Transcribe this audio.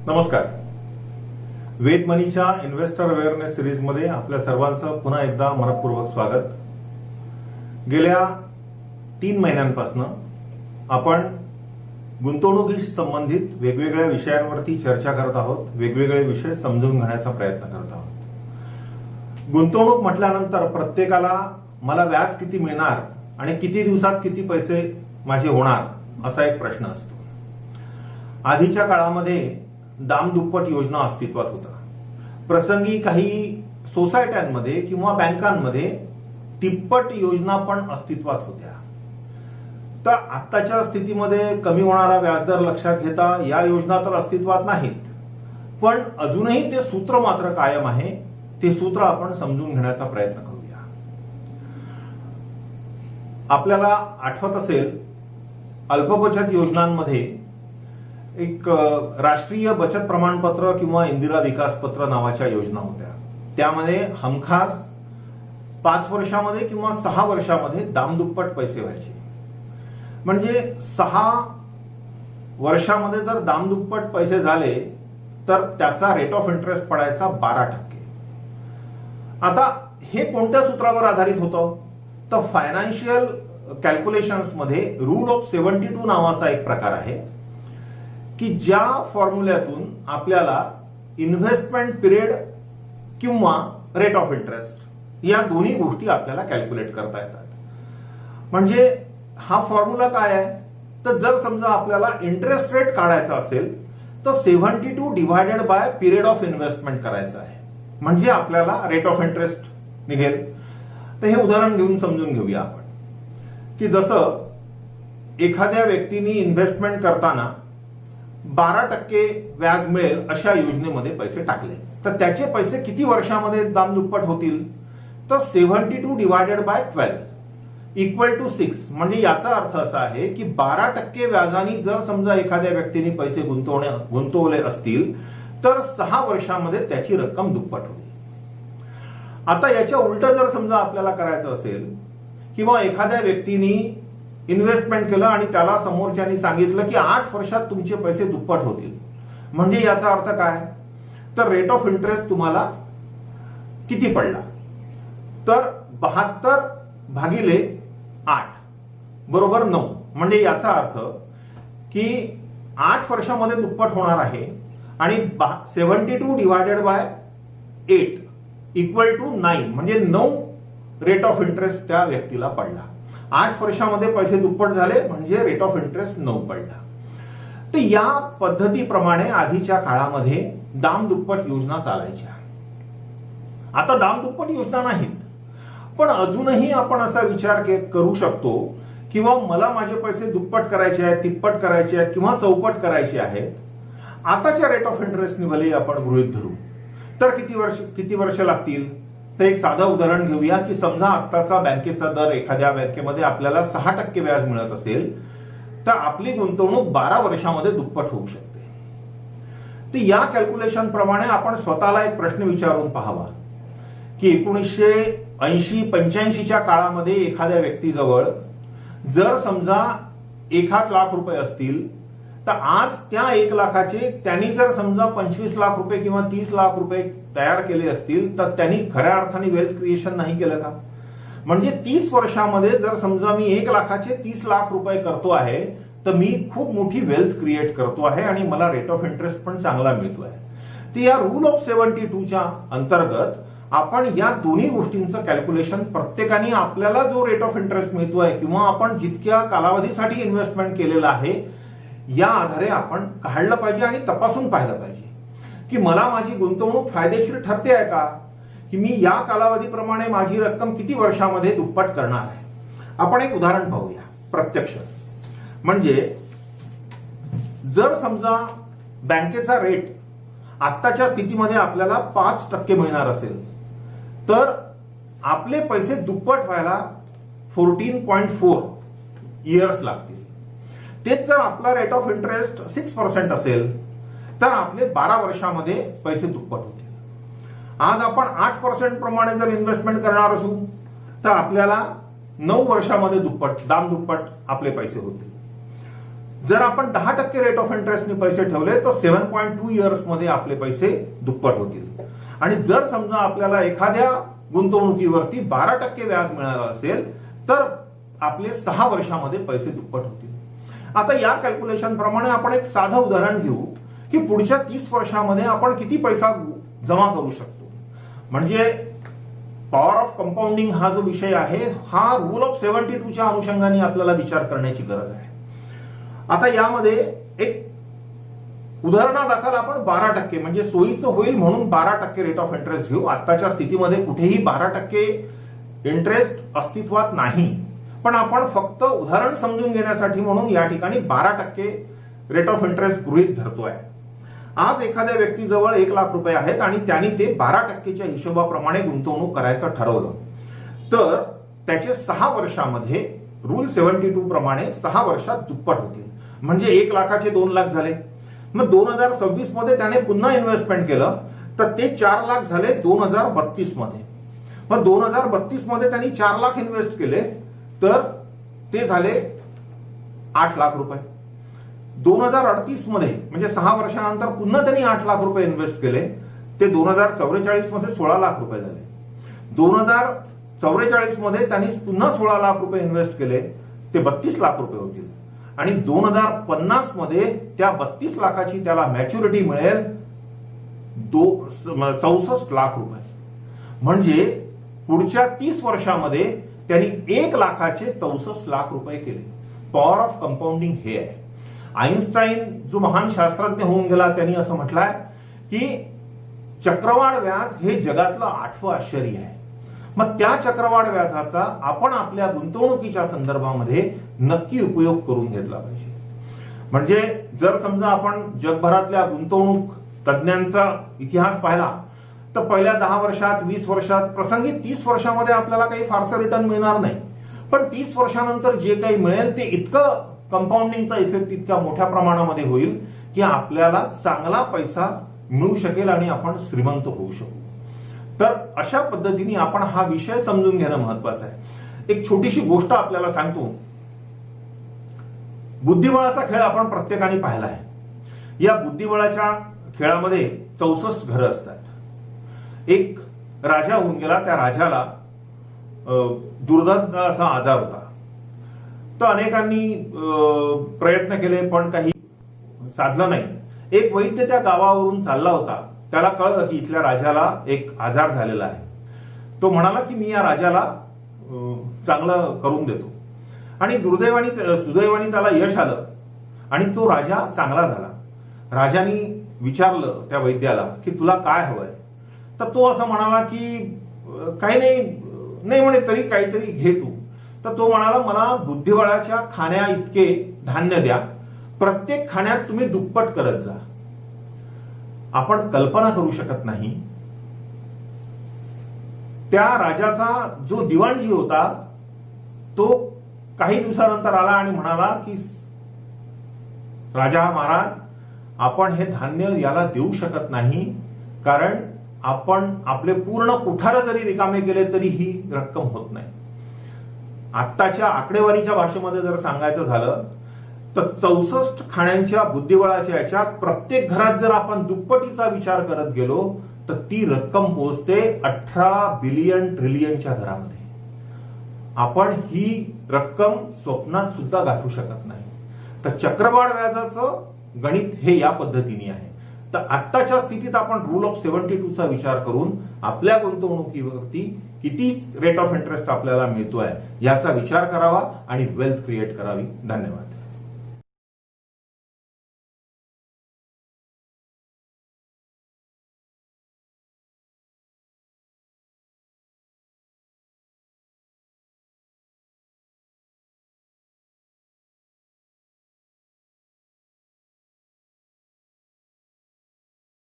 नमस्कार. वेद मनीच्या investor awareness series मध्ये आपल्या सर्वांचं पुन्हा एकदा मनपूर्वक स्वागत. गेल्या 3 महिन्यांपासून आपण गुंतवणुकीशी संबंधित वेगवेगळ्या विषयांवरती चर्चा करत आहोत, वेगवेगळे विषय समजून घेण्याचा प्रयत्न करत आहोत. गुंतवणूक म्हटल्यानंतर प्रत्येकाला मला व्याज किती मिळणार आणि किती दिवसात किती पैसे माझे होणार असा एक प्रश्न असतो. आधीच्या काळामध्ये दामदुप्पट योजना अस्तित्वात होता. प्रसंगी काही सोसायट्यांमध्ये किंवा बँकांमध्ये तिप्पट योजना पण अस्तित्वात होत्या. तर आत्ताच्या स्थितीमध्ये कमी होणारा व्याजदर लक्षात घेता या योजना तर अस्तित्वात नाहीत, पण अजूनही ते सूत्र मात्र कायम आहे. ते सूत्र आपण समजून घेण्याचा प्रयत्न करूया. आपल्याला आठवत असेल, अल्पबचत योजनांमध्ये एक राष्ट्रीय बचत प्रमाणपत्र किंवा इंदिरा विकास पत्र नावाच्या योजना होत्या. त्यामध्ये हमखास 5 वर्षामध्ये किंवा 6 वर्षामध्ये दामदुप्पट पैसे व्हायचे. म्हणजे 6 वर्षामध्ये जर दामदुप्पट पैसे झाले तर त्याचा रेट ऑफ इंटरेस्ट पडायचा 12%. आता हे कोणत्या सूत्रावर आधारित होतं? तर फायनान्शियल कॅल्क्युलेशन्स मध्ये रूल ऑफ 72 नावाचा एक प्रकार आहे की ज्या फॉर्म्युल्यातून आपल्याला इन्व्हेस्टमेंट पिरियड किंवा रेट ऑफ इंटरेस्ट या दोन्ही गोष्टी आपल्याला कॅल्क्युलेट करता येतात. म्हणजे हा फॉर्म्युला काय आहे? तर जर समजा आपल्याला इंटरेस्ट रेट काढायचा असेल तर 72 divided by period of investment करायचं आहे, म्हणजे आपल्याला रेट ऑफ इंटरेस्ट निघेल. तर हे उदाहरण घेऊन समजून घेऊया आपण की जसं एखाद्या व्यक्तीने इन्व्हेस्टमेंट करताना 12% व्याज मिळेल अशा योजनेमध्ये पैसे टाकले तर त्याचे पैसे किती वर्षामध्ये दामदुप्पट होतील? तर 72 डिवायडेड बाय 12 इक्वल टू 6. म्हणजे याचा अर्थ असा आहे की 12% व्याजाने जर समजा एखाद्या व्यक्तीने पैसे गुंतवले असतील तर 6 वर्षामध्ये त्याची रक्कम दुप्पट होईल. आता याच्या उलट जर समजा आपल्याला करायचं असेल किंवा एखाद्या व्यक्तीने इन्व्हेस्टमेंट केलं आणि त्याला समोरच्यानी सांगितलं की 8 वर्षात तुमचे पैसे दुप्पट होतील, म्हणजे याचा अर्थ काय? तर रेट ऑफ इंटरेस्ट तुम्हाला किती पडला? तर 72 भागिले 8 बरोबर 9. म्हणजे याचा अर्थ की 8 वर्षामध्ये दुप्पट होणार आहे आणि 72 डिवायडेड बाय 8 इक्वल टू 9 म्हणजे 9 रेट ऑफ इंटरेस्ट त्या व्यक्तीला पडला. 8 वर्षामध्ये पैसे दुप्पट झाले म्हणजे रेट ऑफ इंटरेस्ट 9 पडला. तर या पद्धतीप्रमाणे आधीच्या काळामध्ये दामदुप्पट योजना चालायच्या. आता दामदुप्पट योजना नाहीत, पण अजूनही आपण असा विचार करू शकतो किंवा मला माझे पैसे दुप्पट करायचे आहेत, तिप्पट करायचे आहेत किंवा चौपट करायचे आहेत. आताच्या रेट ऑफ इंटरेस्टने भले आपण गृहीत धरू तर किती वर्ष लागतील? तर एक साधं उदाहरण घेऊया की समजा आत्ताचा बँकेचा दर एखाद्या बँकेमध्ये आपल्याला 6% व्याज मिळत असेल तर आपली गुंतवणूक 12 वर्षामध्ये दुप्पट होऊ शकते. तर या कॅल्क्युलेशन प्रमाणे आपण स्वतःला एक प्रश्न विचारून पाहावा की 1980-85च्या काळामध्ये एखाद्या व्यक्तीजवळ जर समजा 1 लाख रुपये असतील तर आज त्या 1 लाखाचे त्यांनी जर समजा 25 लाख रुपये किंवा 30 लाख रुपये तयार केले असतील तर त्यांनी खऱ्या अर्थाने वेल्थ क्रिएशन नाही केलं का? म्हणजे 30 वर्षामध्ये जर समजा मी 1 लाखाचे 30 लाख रुपये करतो आहे तर मी खूप मोठी वेल्थ क्रिएट करतो आहे आणि मला रेट ऑफ इंटरेस्ट पण चांगला मिळतो आहे. तर या रूल ऑफ 72च्या अंतर्गत आपण या दोन्ही गोष्टींचं कॅल्क्युलेशन प्रत्येकाने आपल्याला जो रेट ऑफ इंटरेस्ट मिळतोय किंवा आपण जितक्या कालावधीसाठी इन्व्हेस्टमेंट केलेलं आहे या आधारे आपण काढलं पाहिजे आणि तपासून पाहिलं पाहिजे की मला माझी गुंतवणूक फायदेशीर ठरते आहे का, की मी या कालावधीप्रमाणे माझी रक्कम किती वर्षामध्ये दुप्पट करणार आहे. आपण एक उदाहरण पाहूया प्रत्यक्ष. म्हणजे जर समजा बँकेचा रेट आत्ताच्या स्थितीमध्ये आपल्याला 5% मिळणार असेल तर आपले पैसे दुप्पट व्हायला 14.4 इयर्स लागतील. तेच जर आपला रेट ऑफ इंटरेस्ट 6% असेल तर आपले 12 वर्षामध्ये पैसे दुप्पट होतील. आज आपण 8% प्रमाणे जर इन्व्हेस्टमेंट करणार असू तर आपल्याला 9 वर्षामध्ये दामदुप्पट आपले पैसे होतील. जर आपण 10% रेट ऑफ इंटरेस्टने पैसे ठेवले तर 7.2 इयर्स मध्ये आपले पैसे दुप्पट होतील. आणि जर समजा आपल्याला एखाद्या गुंतवणुकीवरती 12% व्याज मिळालं असेल तर आपले 6 वर्षामध्ये पैसे दुप्पट होतील. आता या कॅल्क्युलेशन प्रमाणे आपण एक साधं उदाहरण घेऊ की पुढच्या 30 वर्षामध्ये आपण किती पैसा जमा करू शकतो. म्हणजे पॉवर ऑफ कंपाऊंडिंग हा जो विषय आहे हा रूल ऑफ 72च्या अनुषंगाने आपल्याला विचार करण्याची गरज आहे. आता यामध्ये एक उदाहरणादाखल आपण 12% म्हणजे सोयीचं होईल म्हणून 12% रेट ऑफ इंटरेस्ट घेऊ. आताच्या स्थितीमध्ये कुठेही 12% इंटरेस्ट अस्तित्वात नाही, पण आपण फक्त उदाहरण समजून घेण्यासाठी म्हणून या ठिकाणी 12% रेट ऑफ इंटरेस्ट गृहीत धरतोय. आज एखाद्या व्यक्तीजवळ 1 लाख रुपये आहेत आणि त्यांनी ते 12%च्या हिशोबाप्रमाणे गुंतवणूक करायचं ठरवलं तर त्याचे 6 वर्षामध्ये रूल 72 प्रमाणे 6 वर्षात दुप्पट होतील. म्हणजे 1 लाखाचे 2 लाख झाले. मग 2026 मध्ये त्याने पुन्हा इन्व्हेस्टमेंट केलं तर ते 4 लाख झाले 2032 मध्ये. मग 2032 मध्ये त्यांनी 4 लाख इन्व्हेस्ट केले तर ते झाले 8 लाख रुपये. 2038 मध्ये म्हणजे 6 वर्षानंतर पुन्हा त्यांनी 8 लाख रुपये इन्व्हेस्ट केले ते 2044 मध्ये 16 लाख रुपये झाले. 2044 मध्ये त्यांनी पुन्हा 16 लाख रुपये इन्व्हेस्ट केले ते 32 लाख रुपये होतील. आणि 2050 मध्ये त्या 32 लाखाची त्याला मॅच्युरिटी मिळेल 64 लाख रुपये. म्हणजे पुढच्या 30 वर्षामध्ये त्यांनी 1 लाखाचे 64 लाख रुपये केले. पॉवर ऑफ कंपाऊंडिंग हे आहे. आइन्स्टाईन जो महान शास्त्रज्ञ होऊन गेला त्यांनी असं म्हटलंय की चक्रवाढ व्याज हे जगातलं 8वं आश्चर्य आहे. मग त्या चक्रवाढ व्याजाचा आपण आपल्या गुंतवणुकीच्या संदर्भामध्ये नक्की उपयोग करून घेतला पाहिजे. म्हणजे जर समजा आपण जगभरातल्या गुंतवणूक तज्ञांचा इतिहास पाहिला तर पहिल्या 10 वर्षात 20 वर्षात प्रसंगी 30 वर्षामध्ये आपल्याला काही फारसं रिटर्न मिळणार नाही, पण 30 वर्षानंतर जे काही मिळेल ते इतकं कंपाऊंडिंगचा इफेक्ट इतक्या मोठ्या प्रमाणामध्ये होईल की आपल्याला चांगला पैसा मिळू शकेल आणि आपण श्रीमंत होऊ शकू. तर अशा पद्धतीने आपण हा विषय समजून घेणं महत्वाचं आहे. एक छोटीशी गोष्ट आपल्याला सांगतो. बुद्धिबळाचा खेळ आपण प्रत्येकाने पाहिला आहे. या बुद्धिबळाच्या खेळामध्ये 64 घरं असतात. एक राजा होऊन गेला. त्या राजाला दुर्धर असा आजार होता. तर अनेकांनी प्रयत्न केले पण काही साधलं नाही. एक वैद्य त्या गावावरून चालला होता. त्याला कळलं की इथल्या राजाला एक आजार झालेला आहे. तो म्हणाला की मी या राजाला चांगलं करून देतो. आणि सुदैवाने त्याला यश आलं आणि तो राजा चांगला झाला. राजाने विचारलं त्या वैद्याला की तुला काय हवंय. तर तो असं म्हणाला की काही नाही म्हणे तरी काहीतरी घे तू. तर तो म्हणाला मला बुद्धिबळाच्या खाण्या इतके धान्य द्या, प्रत्येक खाण्यात तुम्ही दुप्पट करत जा. आपण कल्पना करू शकत नाही त्या राजाचा जो दिवाणजी होता तो काही दिवसानंतर आला आणि म्हणाला की राजा महाराज आपण हे धान्य याला देऊ शकत नाही, कारण आपण आपले पूर्ण कुठार जरी रिकामे केले तरी ही रक्कम होत नाही. आत्ताच्या आकडेवारीच्या भाषेमध्ये जर सांगायचं झालं तर 64 खाण्यांच्या बुद्धिबळाच्या याच्यात प्रत्येक घरात जर आपण दुप्पटीचा विचार करत गेलो तर ती रक्कम पोहोचते 18 बिलियन ट्रिलियनच्या घरामध्ये. आपण ही रक्कम स्वप्नात सुद्धा गाठू शकत नाही. तर चक्रवाढ व्याजाचं गणित हे या पद्धतीने आहे. तर आत्ताच्या स्थितीत आपण रूल ऑफ 72चा विचार करून आपल्या गुंतवणुकीवरती किती रेट ऑफ इंटरेस्ट आपल्याला मिळतोय याचा विचार करावा आणि वेल्थ क्रिएट करावी. धन्यवाद.